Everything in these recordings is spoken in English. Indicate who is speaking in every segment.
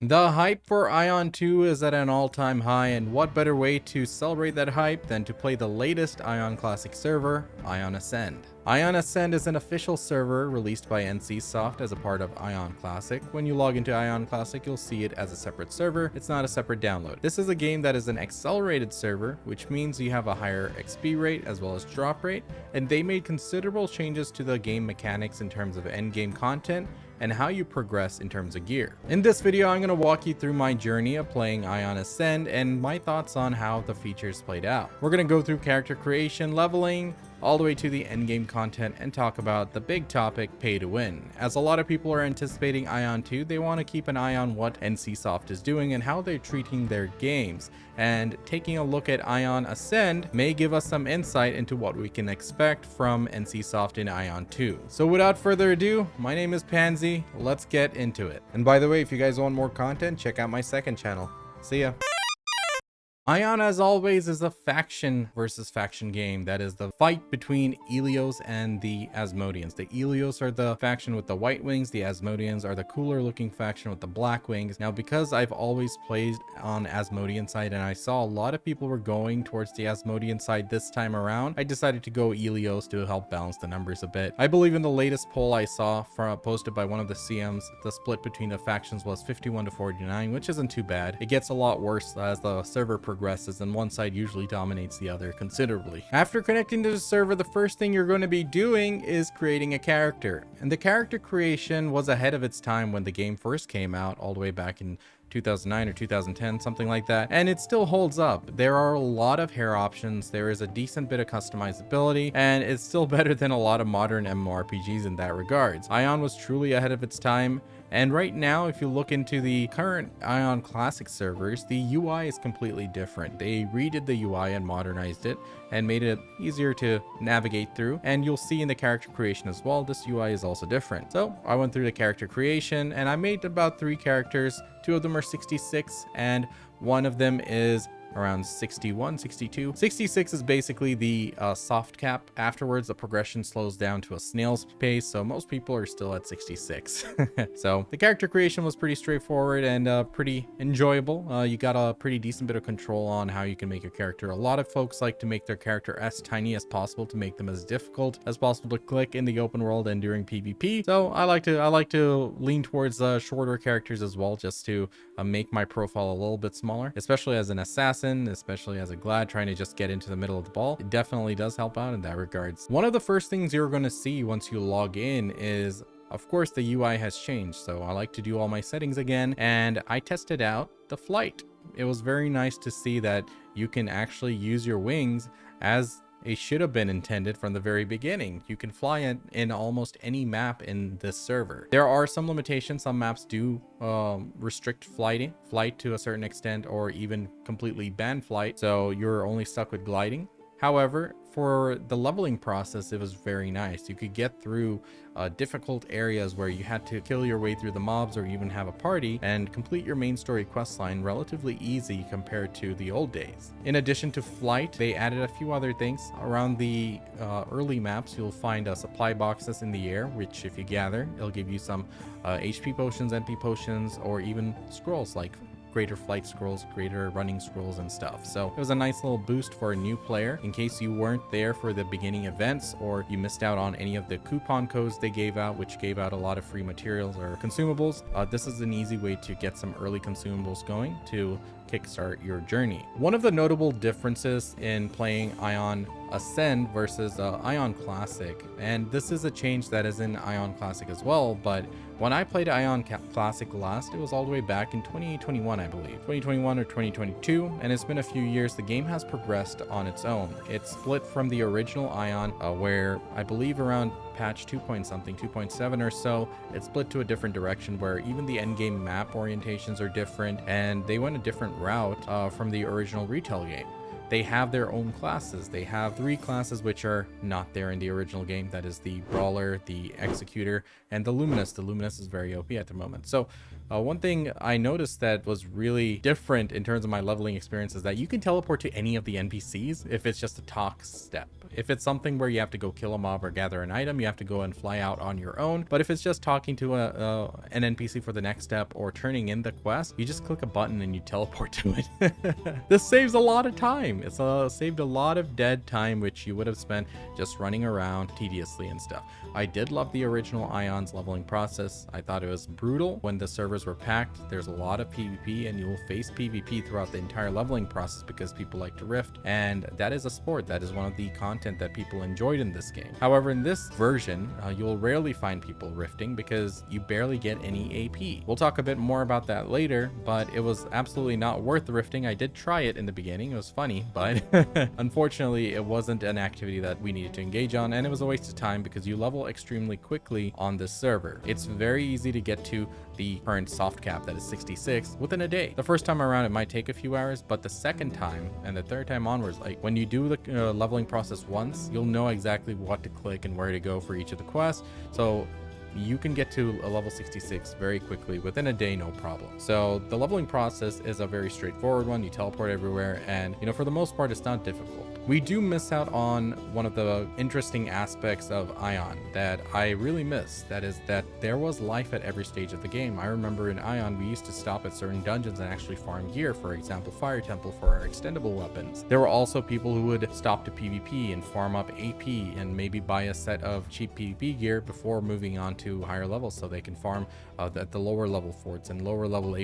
Speaker 1: The hype for Aion 2 is at an all-time high, and what better way to celebrate that hype than to play the latest Aion Classic server, Aion Ascend. Aion Ascend is an official server released by NCSoft as a part of Aion Classic. When you log into Aion Classic, you'll see it as a separate server. It's not a separate download. This is a game that is an accelerated server, which means you have a higher XP rate as well as drop rate, and they made considerable changes to the game mechanics in terms of endgame content and how you progress in terms of gear. In this video, I'm going to walk you through my journey of playing Aion Ascend and my thoughts on how the features played out. We're going to go through character creation, leveling, all the way to the endgame content and talk about the big topic, pay to win. As a lot of people are anticipating Aion 2, they want to keep an eye on what NCSoft is doing and how they're treating their games. And taking a look at Aion Ascend may give us some insight into what we can expect from NCSoft in Aion 2. So without further ado, my name is Pansy. Let's get into it. And by the way, if you guys want more content, check out my second channel. See ya. Aion, as always, is a faction versus faction game. That is the fight between Ilios and the Asmodeans. The Ilios are the faction with the white wings. The Asmodeans are the cooler looking faction with the black wings. Now, because I've always played on Asmodean side and I saw a lot of people were going towards the Asmodean side this time around, I decided to go Ilios to help balance the numbers a bit. I believe in the latest poll I saw posted by one of the CMs, the split between the factions was 51 to 49, which isn't too bad. It gets a lot worse as the server progresses and one side usually dominates the other considerably. After connecting to the server, the first thing you're going to be doing is creating a character. And the character creation was ahead of its time when the game first came out, all the way back in 2009 or 2010, something like that, and it still holds up. There are a lot of hair options, there is a decent bit of customizability, and it's still better than a lot of modern MMORPGs in that regards. Aion was truly ahead of its time. And right now, if you look into the current Aion Classic servers, the UI is completely different. They redid the UI and modernized it and made it easier to navigate through. And you'll see in the character creation as well, this UI is also different. So I went through the character creation and I made about 3 characters. 2 of them are 66 and one of them is around 61, 62. 66 is basically the soft cap. Afterwards, the progression slows down to a snail's pace, so most people are still at 66. So the character creation was pretty straightforward and pretty enjoyable. You got a pretty decent bit of control on how you can make your character. A lot of folks like to make their character as tiny as possible to make them as difficult as possible to click in the open world and during PvP. So I like to lean towards shorter characters as well, just to make my profile a little bit smaller, especially as an assassin, especially as a glad trying to just get into the middle of the ball. It definitely does help out in that regards. One of the first things you're going to see once you log in is, of course, the UI has changed. So I like to do all my settings again, and I tested out the flight. It was very nice to see that you can actually use your wings as it should have been intended from the very beginning. You can fly in almost any map in this server. There are some limitations. Some maps do restrict flight to a certain extent, or even completely ban flight, so you're only stuck with gliding. However, for the leveling process, it was very nice. You could get through difficult areas where you had to kill your way through the mobs or even have a party and complete your main story quest line relatively easy compared to the old days. In addition to flight, they added a few other things. Around the early maps, you'll find supply boxes in the air, which if you gather, it'll give you some HP potions, NP potions, or even scrolls like greater flight scrolls, greater running scrolls and stuff. So it was a nice little boost for a new player in case you weren't there for the beginning events or you missed out on any of the coupon codes they gave out, which gave out a lot of free materials or consumables. This is an easy way to get some early consumables going to kickstart your journey. One of the notable differences in playing Aion Ascend versus Aion Classic, and this is a change that is in Aion Classic as well, but when I played Aion Classic last, it was all the way back in 2021, I believe. 2021 or 2022, and it's been a few years. The game has progressed on its own. It's split from the original Aion, where I believe around patch 2 point something, 2.7 or so, it split to a different direction where even the endgame map orientations are different, and they went a different route from the original retail game. They have their own classes. They have 3 classes which are not there in the original game. That is the Brawler, the Executor, and the Luminous. The Luminous is very OP at the moment. So One thing I noticed that was really different in terms of my leveling experience is that you can teleport to any of the NPCs if it's just a talk step. If it's something where you have to go kill a mob or gather an item, you have to go and fly out on your own. But if it's just talking to an NPC for the next step or turning in the quest, you just click a button and you teleport to it. This saves a lot of time. It's saved a lot of dead time, which you would have spent just running around tediously and stuff. I did love the original Aion's leveling process. I thought it was brutal when the servers were packed. There's a lot of PvP, and you will face PvP throughout the entire leveling process because people like to rift, and that is a sport. That is one of the content that people enjoyed in this game. However, in this version, you'll rarely find people rifting because you barely get any AP. We'll talk a bit more about that later, but it was absolutely not worth the rifting. I did try it in the beginning. It was funny, but unfortunately, it wasn't an activity that we needed to engage on, and it was a waste of time because you level extremely quickly on this server. It's very easy to get to the current soft cap that is 66 within a day. The first time around it might take a few hours, but the second time and the third time onwards, like when you do the leveling process once, you'll know exactly what to click and where to go for each of the quests. So you can get to a level 66 very quickly within a day, no problem. So the leveling process is a very straightforward one. You teleport everywhere, and for the most part, it's not difficult. We do miss out on one of the interesting aspects of Aion that I really miss. That is that there was life at every stage of the game. I remember in Aion, we used to stop at certain dungeons and actually farm gear, for example, Fire Temple for our extendable weapons. There were also people who would stop to PvP and farm up AP and maybe buy a set of cheap PvP gear before moving on to higher levels so they can farm at the lower level forts and lower level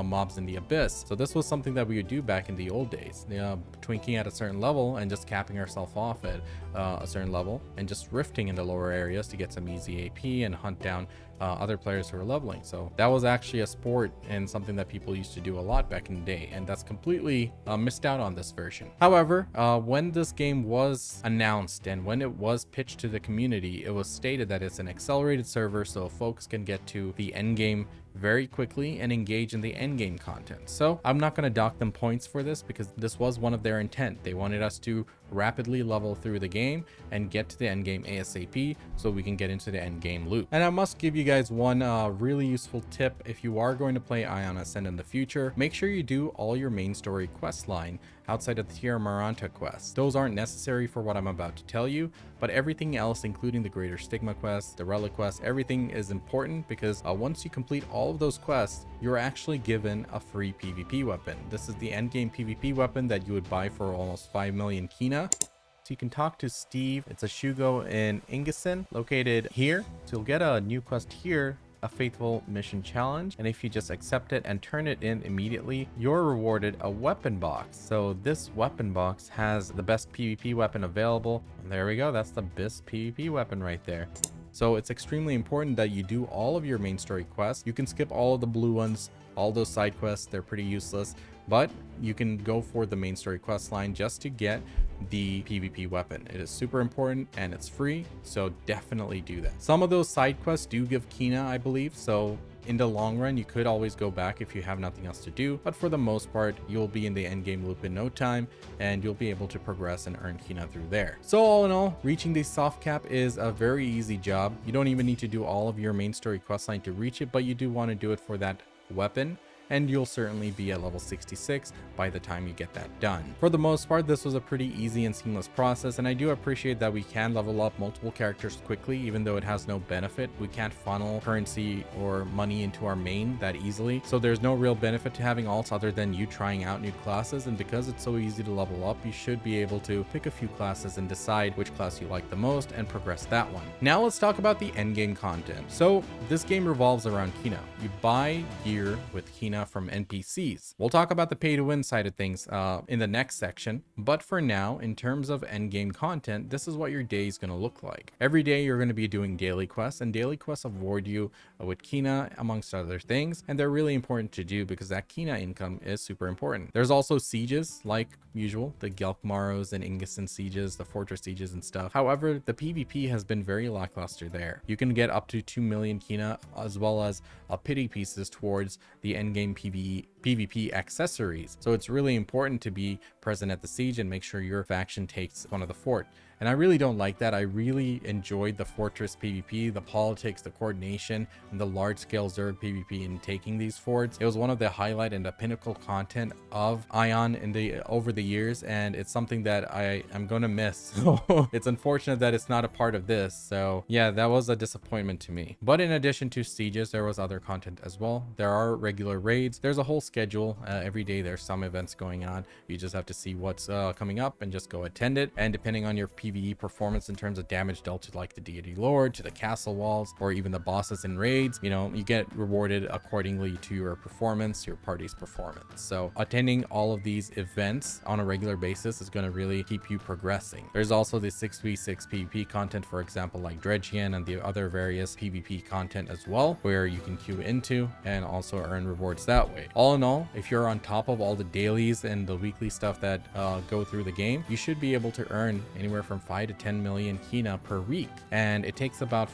Speaker 1: mobs in the abyss. So this was something that we would do back in the old days, twinking at a certain level and just capping ourselves off at a certain level and just rifting in the lower areas to get some easy AP and hunt down other players who are leveling. So that was actually a sport and something that people used to do a lot back in the day, and that's completely missed out on this version. However, when this game was announced and when it was pitched to the community, it was stated that it's an accelerated server so folks can get to the end game very quickly and engage in the end game content. So I'm not going to dock them points for this because this was one of their intent. They wanted us to rapidly level through the game and get to the end game ASAP so we can get into the end game loop. And I must give you guys one really useful tip. If you are going to play Aion Ascend in the future, make sure you do all your main story quest line outside of the Tierra Maranta quests. Those aren't necessary for what I'm about to tell you, but everything else, including the Greater Stigma quest, the Relic quest, everything is important because once you complete all of those quests, you're actually given a free PvP weapon. This is the endgame PvP weapon that you would buy for almost 5 million Kina. So you can talk to Steve. It's a Shugo in Ingesen, located here. So you'll get a new quest here, a faithful mission challenge, and if you just accept it and turn it in immediately, you're rewarded a weapon box. So this weapon box has the best PvP weapon available, and there we go, that's the best PvP weapon right there. So it's extremely important that you do all of your main story quests. You can skip all of the blue ones, all those side quests, they're pretty useless, but you can go for the main story quest line just to get the PvP weapon. It is super important and it's free, so definitely do that. Some of those side quests do give Kina, I believe, so in the long run you could always go back if you have nothing else to do, but for the most part you'll be in the end game loop in no time and you'll be able to progress and earn Kina through there. So all in all, reaching the soft cap is a very easy job. You don't even need to do all of your main story quest line to reach it, but you do want to do it for that weapon, and you'll certainly be at level 66 by the time you get that done. For the most part, this was a pretty easy and seamless process, and I do appreciate that we can level up multiple characters quickly, even though it has no benefit. We can't funnel currency or money into our main that easily, so there's no real benefit to having alts other than you trying out new classes, and because it's so easy to level up, you should be able to pick a few classes and decide which class you like the most and progress that one. Now let's talk about the endgame content. So this game revolves around Kina. You buy gear with Kina from NPCs. We'll talk about the pay to win side of things in the next section, but for now, in terms of endgame content, this is what your day is going to look like. Every day you're going to be doing daily quests, and daily quests award you with Kina amongst other things, and they're really important to do because that Kina income is super important. There's also sieges like usual, the Gelkmaros and Ingesen sieges, the fortress sieges and stuff. However, the PvP has been very lackluster there. You can get up to 2 million Kina as well as pity pieces towards the endgame PvP accessories. So it's really important to be present at the siege and make sure your faction takes one of the fort. And I really don't like that. I really enjoyed the fortress PvP, the politics, the coordination, and the large scale Zerg PvP in taking these forts. It was one of the highlight and the pinnacle content of Aion over the years, and it's something that I am going to miss. So it's unfortunate that it's not a part of this. So yeah, that was a disappointment to me. But in addition to sieges, there was other content as well. There are regular raids. There's a whole schedule. Every day there's some events going on. You just have to see what's coming up and just go attend it. And depending on your PvE performance in terms of damage dealt to like the deity lord, to the castle walls, or even the bosses in raids, you know, you get rewarded accordingly to your performance, your party's performance. So attending all of these events on a regular basis is going to really keep you progressing. There's also the 6v6 PvP content, for example, like Dredgian and the other various PvP content as well, where you can queue into and also earn rewards that way. All in all, if you're on top of all the dailies and the weekly stuff that go through the game, you should be able to earn anywhere from 5 to 10 million kina per week. And it takes about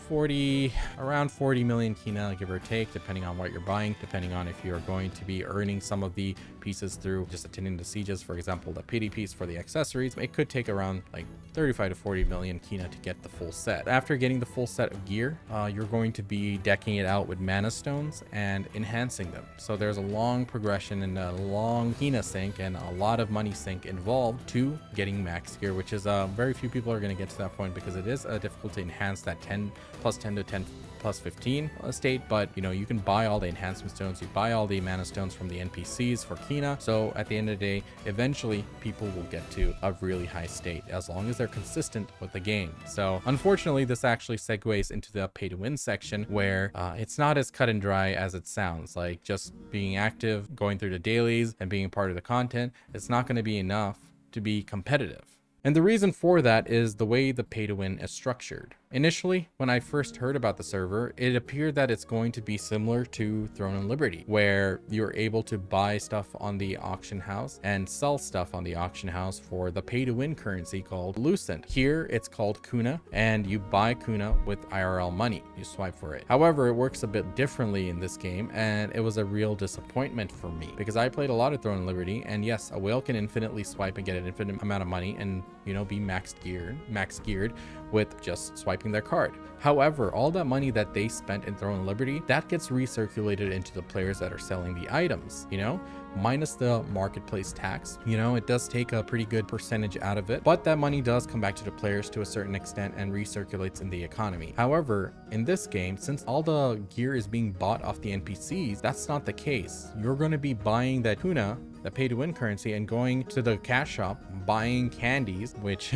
Speaker 1: around 40 million kina, give or take, depending on what you're buying, depending on if you're going to be earning some of the pieces through just attending the sieges. For example, the pity piece for the accessories, it could take around like 35 to 40 million kina to get the full set. After getting the full set of gear, you're going to be decking it out with mana stones and enhancing them. So there's a long progression and a long kina sink and a lot of money sink involved to getting max gear, which is very few people are going to get to that point because it is difficult to enhance that 10 plus 10 to 10 plus 15 state. But you know, you can buy all the enhancement stones, you buy all the mana stones from the NPCs for kina. So at the end of the day, eventually people will get to a really high state as long as they're consistent with the game. So unfortunately, this actually segues into the pay to win section, where it's not as cut and dry as it sounds. Like just being active, going through the dailies and being a part of the content, it's not going to be enough to be competitive. And the reason for that is the way the pay to win is structured. Initially, when I first heard about the server, it appeared that it's going to be similar to Throne and Liberty, where you're able to buy stuff on the auction house and sell stuff on the auction house for the pay to win currency called Lucent. Here, it's called Kuna, and you buy Kuna with IRL money. You swipe for it. However, it works a bit differently in this game, and it was a real disappointment for me because I played a lot of Throne and Liberty, and yes, a whale can infinitely swipe and get an infinite amount of money and, you know, be max geared with just swiping their card. However, all that money that they spent in Throne and Liberty, that gets recirculated into the players that are selling the items, you know, minus the marketplace tax. You know, it does take a pretty good percentage out of it, but that money does come back to the players to a certain extent and recirculates in the economy. However, in this game, since all the gear is being bought off the NPCs, that's not the case. You're going to be buying that Kuna, the pay to win currency, and going to the cash shop, buying candies, which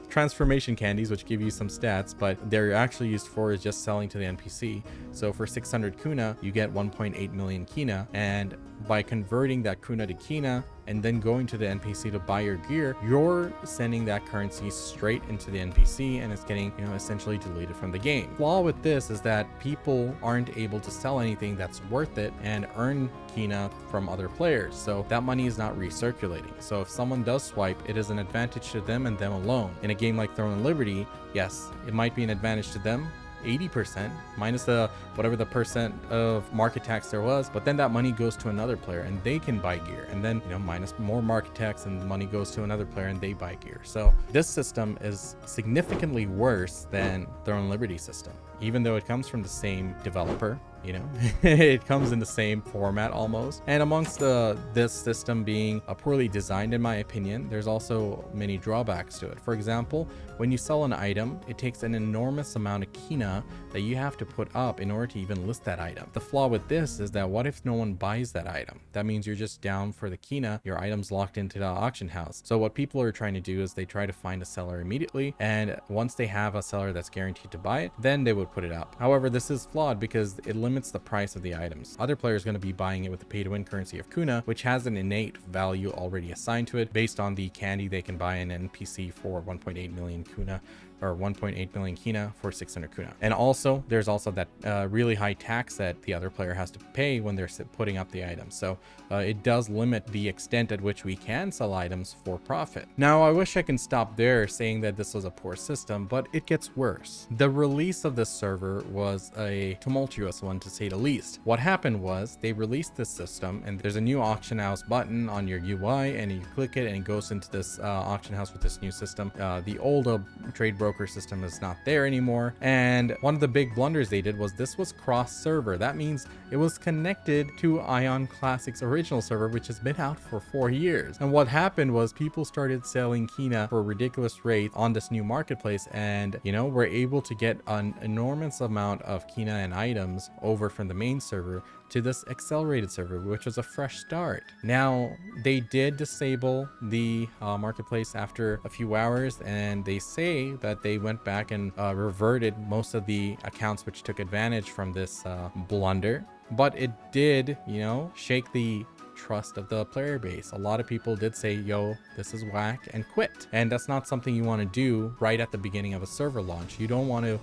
Speaker 1: transformation candies, which give you some stats, but they're actually used for is just selling to the NPC. So for 600 Kuna, you get 1.8 million Kina, and by converting that Kuna to Kina and then going to the NPC to buy your gear, you're sending that currency straight into the NPC and it's getting, you know, essentially deleted from the game. The flaw with this is that people aren't able to sell anything that's worth it and earn Kina from other players. So that money is not recirculating. So if someone does swipe, it is an advantage to them and them alone. In a game like Throne and Liberty, yes, it might be an advantage to them, 80% minus the whatever the percent of market tax there was, but then that money goes to another player and they can buy gear, and then, you know, minus more market tax and the money goes to another player and they buy gear. So this system is significantly worse than Throne and Liberty system, even though it comes from the same developer. You know, it comes in the same format almost. And amongst this system being poorly designed, in my opinion, there's also many drawbacks to it. For example, when you sell an item, it takes an enormous amount of Kina that you have to put up in order to even list that item. The flaw with this is that what if no one buys that item? That means you're just down for the Kina, your item's locked into the auction house. So what people are trying to do is they try to find a seller immediately, and once they have a seller that's guaranteed to buy it, then they would put it up. However, this is flawed because it limits the price of the items. Other players are going to be buying it with the pay to win currency of Kuna, which has an innate value already assigned to it based on the candy they can buy an NPC for 1.8 million Kuna, or 1.8 million Kina for 600 Kuna. And also, there's also that really high tax that the other player has to pay when they're putting up the items. So it does limit the extent at which we can sell items for profit. Now, I wish I can stop there saying that this was a poor system, but it gets worse. The release of this server was a tumultuous one, fun to say the least. What happened was they released this system, and there's a new auction house button on your UI, and you click it and it goes into this auction house with this new system. The old trade broker system is not there anymore, and one of the big blunders they did was this was cross server. That means it was connected to Aion Classic's original server, which has been out for 4 years. And what happened was people started selling Kina for a ridiculous rate on this new marketplace, and you know, we're able to get an enormous amount of Kina and items over from the main server to this accelerated server, which was a fresh start. Now, they did disable the marketplace after a few hours, and they say that they went back and reverted most of the accounts which took advantage from this blunder. But it did, you know, shake the trust of the player base. A lot of people did say, yo, this is whack, and quit. And that's not something you want to do right at the beginning of a server launch. You don't want to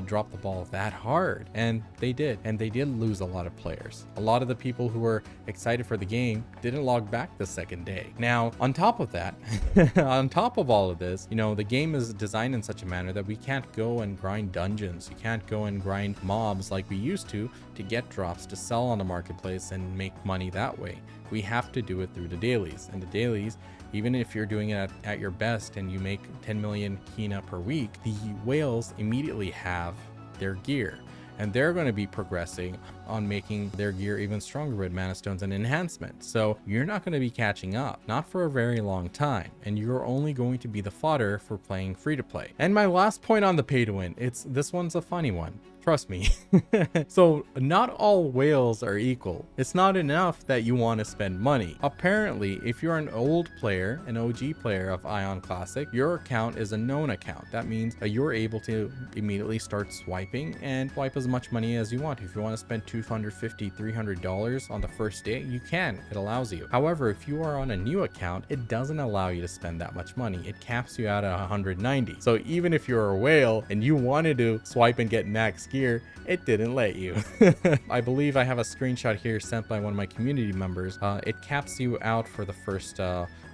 Speaker 1: drop the ball that hard, and they did lose a lot of players. A lot of the people who were excited for the game didn't log back the second day. Now, on top of that, on top of all of this, you know, the game is designed in such a manner that we can't go and grind dungeons. You can't go and grind mobs like we used to get drops to sell on the marketplace and make money that way. We have to do it through the dailies, and the dailies, even if you're doing it at your best and you make 10 million Kina per week, the whales immediately have their gear, and they're going to be progressing on making their gear even stronger with mana stones and enhancements. So you're not going to be catching up, not for a very long time, and you're only going to be the fodder for playing free to play. And my last point on the pay to win, this one's a funny one. Trust me. So not all whales are equal. It's not enough that you want to spend money. Apparently, if you're an old player, an OG player of Aion Classic, your account is a known account. That means you're able to immediately start swiping and swipe as much money as you want. If you want to spend $250, $300 on the first day, you can. It allows you. However, if you are on a new account, it doesn't allow you to spend that much money. It caps you out at 190. So even if you're a whale and you wanted to swipe and get max gear, it didn't let you. I believe I have a screenshot here sent by one of my community members. It caps you out for the first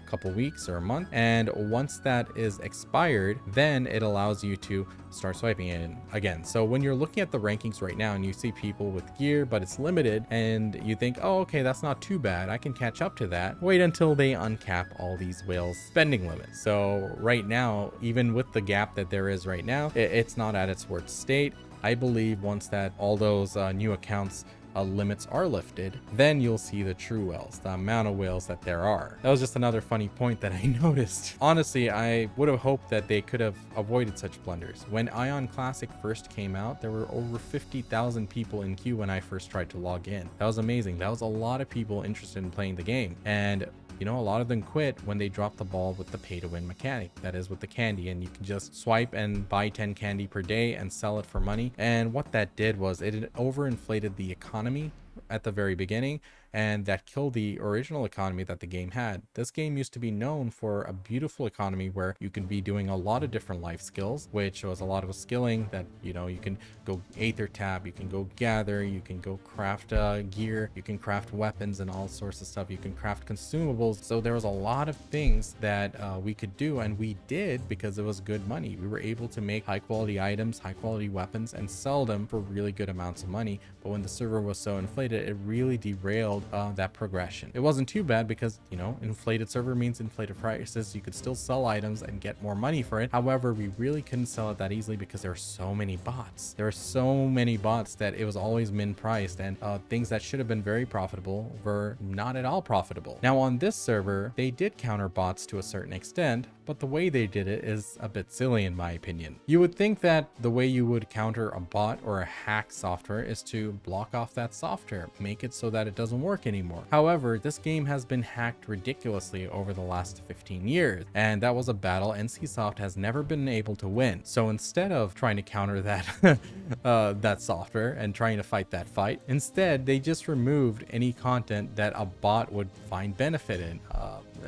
Speaker 1: couple weeks or a month, and once that is expired, then it allows you to start swiping in again. So when you're looking at the rankings right now and you see people with gear but it's limited, and you think, oh, okay, that's not too bad, I can catch up to that, wait until they uncap all these whales spending limits. So right now, even with the gap that there is right now, it's not at its worst state. I believe once that all those new accounts limits are lifted, then you'll see the true whales, the amount of whales that there are. That was just another funny point that I noticed. Honestly, I would have hoped that they could have avoided such blunders. When Aion Classic first came out, there were over 50,000 people in queue when I first tried to log in. That was amazing. That was a lot of people interested in playing the game. And you know, a lot of them quit when they dropped the ball with the pay to win mechanic, that is with the candy, and you can just swipe and buy 10 candy per day and sell it for money. And what that did was it overinflated the economy at the very beginning, and that killed the original economy that the game had. This game used to be known for a beautiful economy where you could be doing a lot of different life skills, which was a lot of skilling that, you know, you can go Aether Tap, you can go gather, you can go craft gear, you can craft weapons and all sorts of stuff, you can craft consumables. So there was a lot of things that we could do, and we did because it was good money. We were able to make high quality items, high quality weapons, and sell them for really good amounts of money. But when the server was so inflated, it really derailed that progression. It wasn't too bad because, you know, inflated server means inflated prices. You could still sell items and get more money for it. However, we really couldn't sell it that easily because there are so many bots. There are so many bots that it was always min priced, and things that should have been very profitable were not at all profitable. Now on this server, they did counter bots to a certain extent, but the way they did it is a bit silly in my opinion. You would think that the way you would counter a bot or a hack software is to block off that software, make it so that it doesn't work anymore. However, this game has been hacked ridiculously over the last 15 years, and that was a battle NCSoft has never been able to win. So instead of trying to counter that that software and trying to fight that fight, instead they just removed any content that a bot would find benefit in.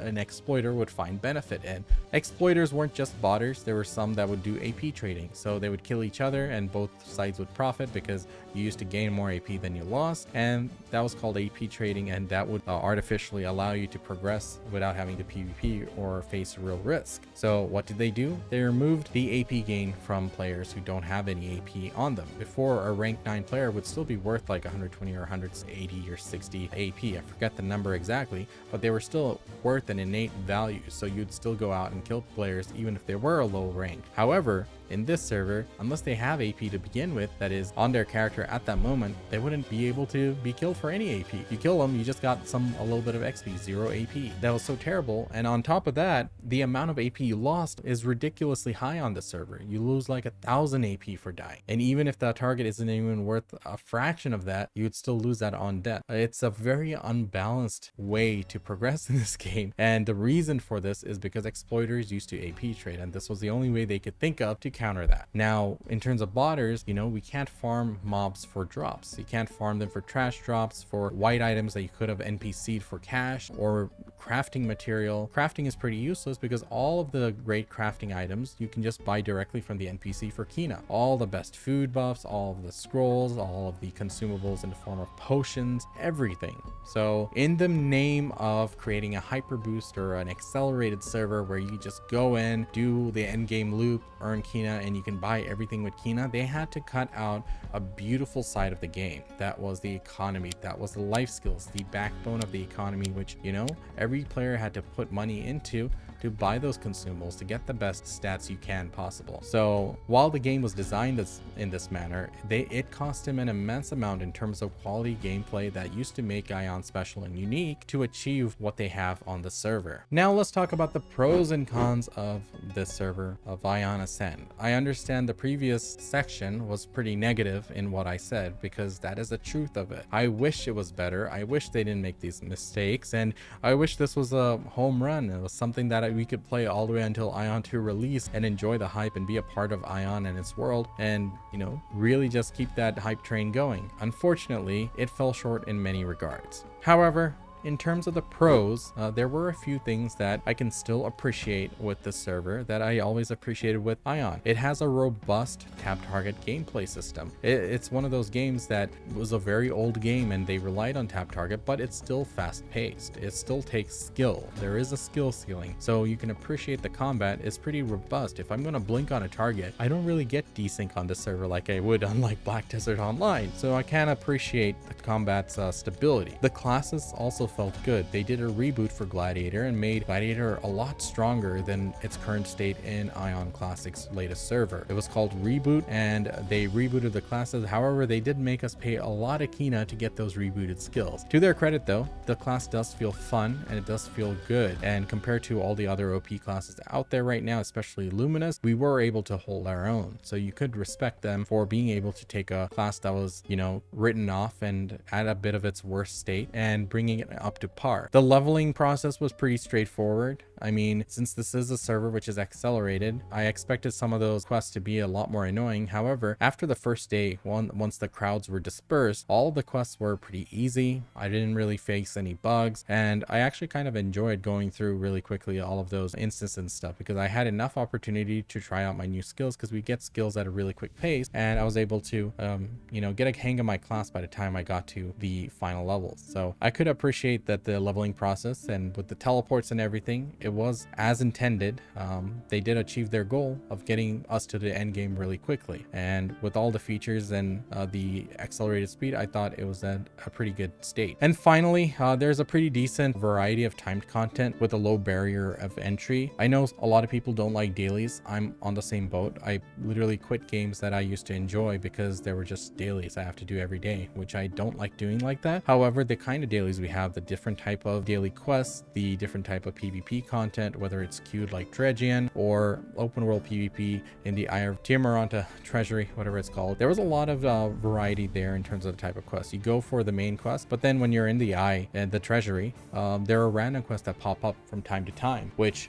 Speaker 1: An exploiter would find benefit in. Exploiters weren't just botters, there were some that would do AP trading. So they would kill each other and both sides would profit because you used to gain more AP than you lost, and that was called AP trading, and that would artificially allow you to progress without having to PvP or face real risk. So what did they do? They removed the AP gain from players who don't have any AP on them. Before, a rank 9 player would still be worth like 120 or 180 or 60 AP. I forget the number exactly, but they were still worth an innate value. So you'd still go out and kill players even if they were a low rank. However, in this server, unless they have AP to begin with, that is on their character at that moment, they wouldn't be able to be killed for any AP. You kill them, you just got a little bit of XP, 0 AP. That was so terrible. And on top of that, the amount of AP you lost is ridiculously high on the server. You lose like 1,000 AP for dying. And even if the target isn't even worth a fraction of that, you would still lose that on death. It's a very unbalanced way to progress in this game. And the reason for this is because exploiters used to AP trade, and this was the only way they could think of to counter that. Now, in terms of botters, we can't farm mobs for drops. You can't farm them for trash drops, for white items that you could have NPC'd for cash, or crafting material. Crafting is pretty useless because all of the great crafting items you can just buy directly from the NPC for Kina. All the best food buffs, all of the scrolls, all of the consumables in the form of potions, everything. So in the name of creating a hyper boost or an accelerated server where you just go in, do the endgame loop, earn Kina, and you can buy everything with Kina, they had to cut out a beautiful side of the game. That was the economy, that was the life skills, the backbone of the economy, which every player had to put money into to buy those consumables to get the best stats you can possible. So while the game was designed in this manner, it cost him an immense amount in terms of quality gameplay that used to make Aion special and unique to achieve what they have on the server. Now let's talk about the pros and cons of this server of Aion Ascend. I understand the previous section was pretty negative in what I said, because that is the truth of it. I wish it was better. I wish they didn't make these mistakes, and I wish this was a home run. It was something that we could play all the way until Aion 2 release and enjoy the hype and be a part of Aion and its world, and really just keep that hype train going. Unfortunately, it fell short in many regards. However, in terms of the pros, there were a few things that I can still appreciate with this server that I always appreciated with Aion. It has a robust tap target gameplay system. It's one of those games that was a very old game and they relied on tap target, but it's still fast paced. It still takes skill. There is a skill ceiling, so you can appreciate the combat is pretty robust. If I'm going to blink on a target, I don't really get desync on this server like I would on like Black Desert Online, so I can appreciate the combat's stability. The classes also felt good. They did a reboot for Gladiator and made Gladiator a lot stronger than its current state in Aion Classic's latest server. It was called Reboot, and they rebooted the classes. However, they did make us pay a lot of Kina to get those rebooted skills. To their credit though, the class does feel fun and it does feel good, and compared to all the other OP classes out there right now, especially Luminous, we were able to hold our own. So you could respect them for being able to take a class that was written off and at a bit of its worst state and bringing it up to par. The leveling process was pretty straightforward. I mean, since this is a server which is accelerated, I expected some of those quests to be a lot more annoying. However, after the first day, once the crowds were dispersed, all of the quests were pretty easy. I didn't really face any bugs, and I actually kind of enjoyed going through really quickly all of those instances and stuff, because I had enough opportunity to try out my new skills, because we get skills at a really quick pace, and I was able to get a hang of my class by the time I got to the final levels. So I could appreciate that the leveling process, and with the teleports and everything, it was as intended. They did achieve their goal of getting us to the end game really quickly, and with all the features and the accelerated speed, I thought it was at a pretty good state. And finally, there's a pretty decent variety of timed content with a low barrier of entry. I know a lot of people don't like dailies. I'm on the same boat. I literally quit games that I used to enjoy because they were just dailies I have to do every day, which I don't like doing like that. However, the kind of dailies we have, the different type of daily quests, the different type of PvP content, whether it's queued like Dregian or open world PvP in the Eye of Tiamaranta Treasury, whatever it's called, there was a lot of variety there in terms of the type of quests. You go for the main quest, but then when you're in the Eye and the Treasury, there are random quests that pop up from time to time, which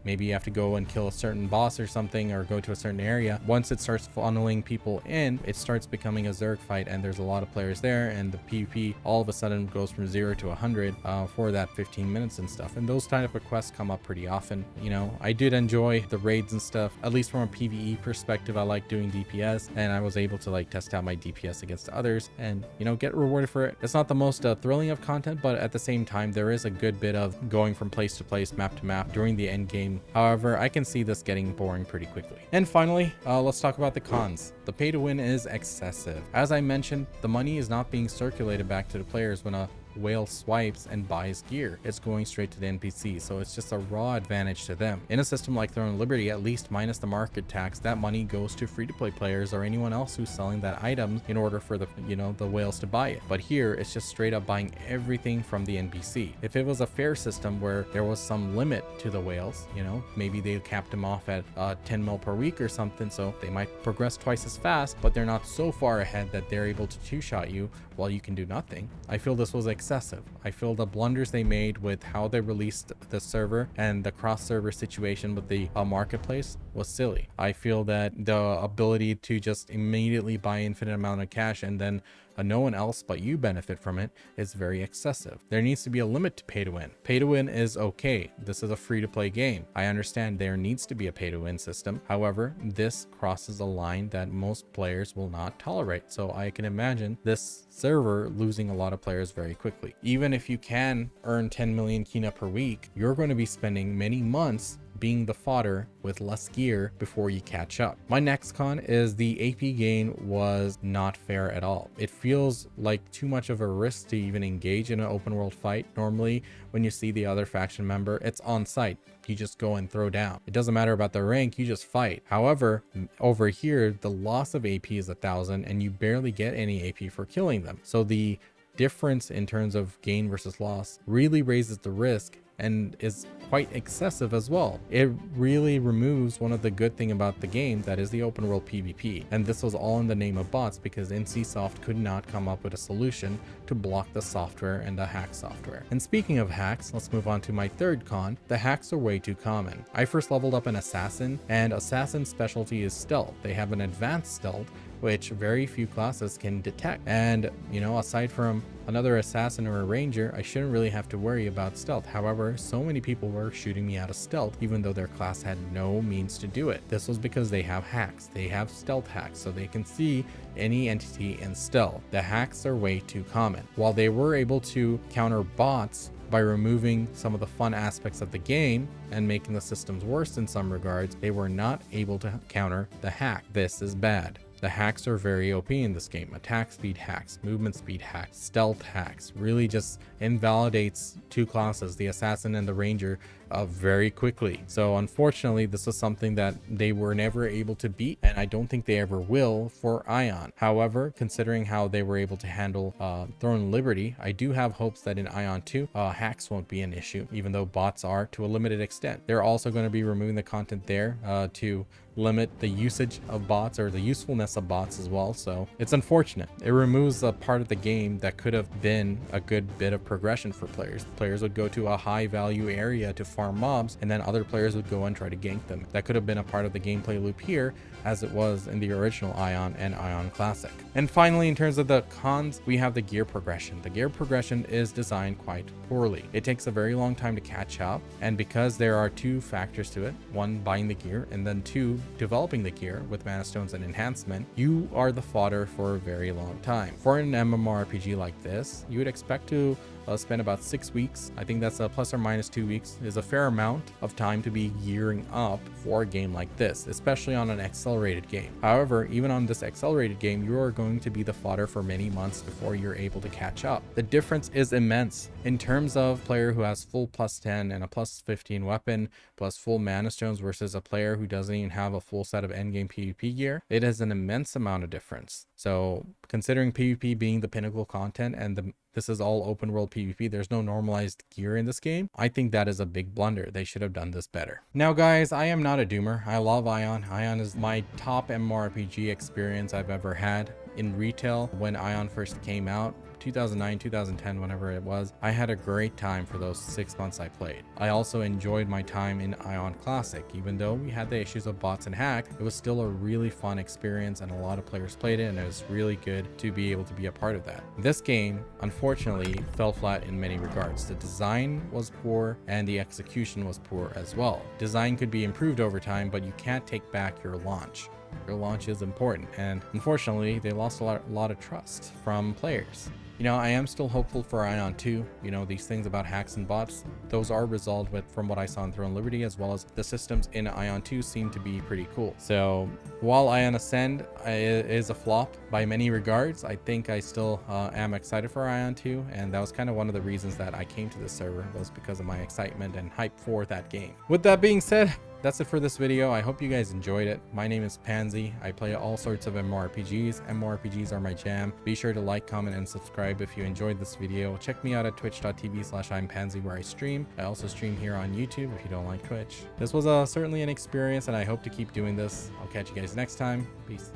Speaker 1: maybe you have to go and kill a certain boss or something, or go to a certain area. Once it starts funneling people in, it starts becoming a Zerg fight, and there's a lot of players there, and the PvP all of a sudden goes from 0 to 100 for that 15 minutes and stuff. And those kind of requests come up pretty often. You know, I did enjoy the raids and stuff, at least from a PvE perspective. I like doing DPS, and I was able to like test out my DPS against others and, you know, get rewarded for it. It's not the most thrilling of content, but at the same time, there is a good bit of going from place to place, map to map during the end game. However, I can see this getting boring pretty quickly. And finally, let's talk about the cons. The pay to win is excessive. As I mentioned, the money is not being circulated back to the players when a whale swipes and buys gear. It's going straight to the NPC, so it's just a raw advantage to them. In a system like Throne of Liberty, at least minus the market tax, that money goes to free-to-play players or anyone else who's selling that item in order for the, you know, the whales to buy it. But here, it's just straight up buying everything from the NPC. If it was a fair system where there was some limit to the whales, you know, maybe they capped them off at 10 mil per week or something, so they might progress twice as fast, but they're not so far ahead that they're able to two-shot you while you can do nothing. I feel this was excessive. I feel the blunders they made with how they released the server and the cross-server situation with the marketplace was silly. I feel that the ability to just immediately buy infinite amount of cash and then no one else but you benefit from it is very excessive. There needs to be a limit to pay to win. Pay to win is okay. This is a free-to-play game. I understand there needs to be a pay to win system. However, this crosses a line that most players will not tolerate. So I can imagine this server losing a lot of players very quickly. Even if you can earn 10 million Kina per week, you're going to be spending many months being the fodder with less gear before you catch up. My next con is the AP gain was not fair at all. It feels like too much of a risk to even engage in an open world fight. Normally, when you see the other faction member, it's on site. You just go and throw down. It doesn't matter about the rank, you just fight. However, over here, the loss of AP is 1,000 and you barely get any AP for killing them. So the difference in terms of gain versus loss really raises the risk and is quite excessive as well. It really removes one of the good thing about the game, that is the open world PvP. And this was all in the name of bots because NCSoft could not come up with a solution to block the software and the hack software. And speaking of hacks, let's move on to my third con. The hacks are way too common. I first leveled up an assassin, and assassin's specialty is stealth. They have an advanced stealth which very few classes can detect. And, you know, aside from another assassin or a ranger, I shouldn't really have to worry about stealth. However, so many people were shooting me out of stealth, even though their class had no means to do it. This was because they have hacks. They have stealth hacks, so they can see any entity in stealth. The hacks are way too common. While they were able to counter bots by removing some of the fun aspects of the game and making the systems worse in some regards, they were not able to counter the hack. This is bad. The hacks are very OP in this game. Attack speed hacks, movement speed hacks, stealth hacks, really just invalidates two classes, the assassin and the ranger, very quickly. So unfortunately, this is something that they were never able to beat, and I don't think they ever will for Aion. However, considering how they were able to handle Throne of Liberty, I do have hopes that in Aion 2, hacks won't be an issue, even though bots are to a limited extent. They're also going to be removing the content there to limit the usage of bots or the usefulness of bots as well. So it's unfortunate. It removes a part of the game that could have been a good bit of progression for players. Players would go to a high value area to farm mobs, and then other players would go and try to gank them. That could have been a part of the gameplay loop here, as it was in the original Aion and Aion Classic. And finally, in terms of the cons, we have the gear progression. The gear progression is designed quite poorly. It takes a very long time to catch up, and because there are two factors to it, one, buying the gear, and then two, developing the gear with mana stones and enhancement, you are the fodder for a very long time. For an MMORPG like this, you would expect to spend about 6 weeks. I think that's a plus or minus 2 weeks is a fair amount of time to be gearing up for a game like this, especially on an accelerated game. However, even on this accelerated game, you are going to be the fodder for many months before you're able to catch up. The difference is immense in terms of player who has full plus 10 and a plus 15 weapon plus full mana stones versus a player who doesn't even have a full set of endgame PvP gear. It is an immense amount of difference. So considering PvP being the pinnacle content and this is all open world PvP, there's no normalized gear in this game, I think that is a big blunder. They should have done this better. Now guys, I am not a doomer. I love Aion. Aion is my top MMORPG experience I've ever had in retail. When Aion first came out 2009, 2010, whenever it was. I had a great time for those 6 months I played. I also enjoyed my time in Aion Classic. Even though we had the issues of bots and hacks, it was still a really fun experience and a lot of players played it, and it was really good to be able to be a part of that. This game, unfortunately, fell flat in many regards. The design was poor and the execution was poor as well. Design could be improved over time, but you can't take back your launch. Your launch is important, and unfortunately, they lost a lot of trust from players. You know, I am still hopeful for Aion 2. You know, these things about hacks and bots, those are resolved from what I saw in Throne Liberty, as well as the systems in Aion 2 seem to be pretty cool. So while Aion Ascend is a flop by many regards, I think I still am excited for Aion 2, and that was kind of one of the reasons that I came to this server, was because of my excitement and hype for that game. With that being said, that's it for this video. I hope you guys enjoyed it. My name is Pansy. I play all sorts of MMORPGs. MMORPGs are my jam. Be sure to like, comment, and subscribe if you enjoyed this video. Check me out at twitch.tv/I'mPansy, where I stream. I also stream here on YouTube if you don't like Twitch. This was certainly an experience, and I hope to keep doing this. I'll catch you guys next time. Peace.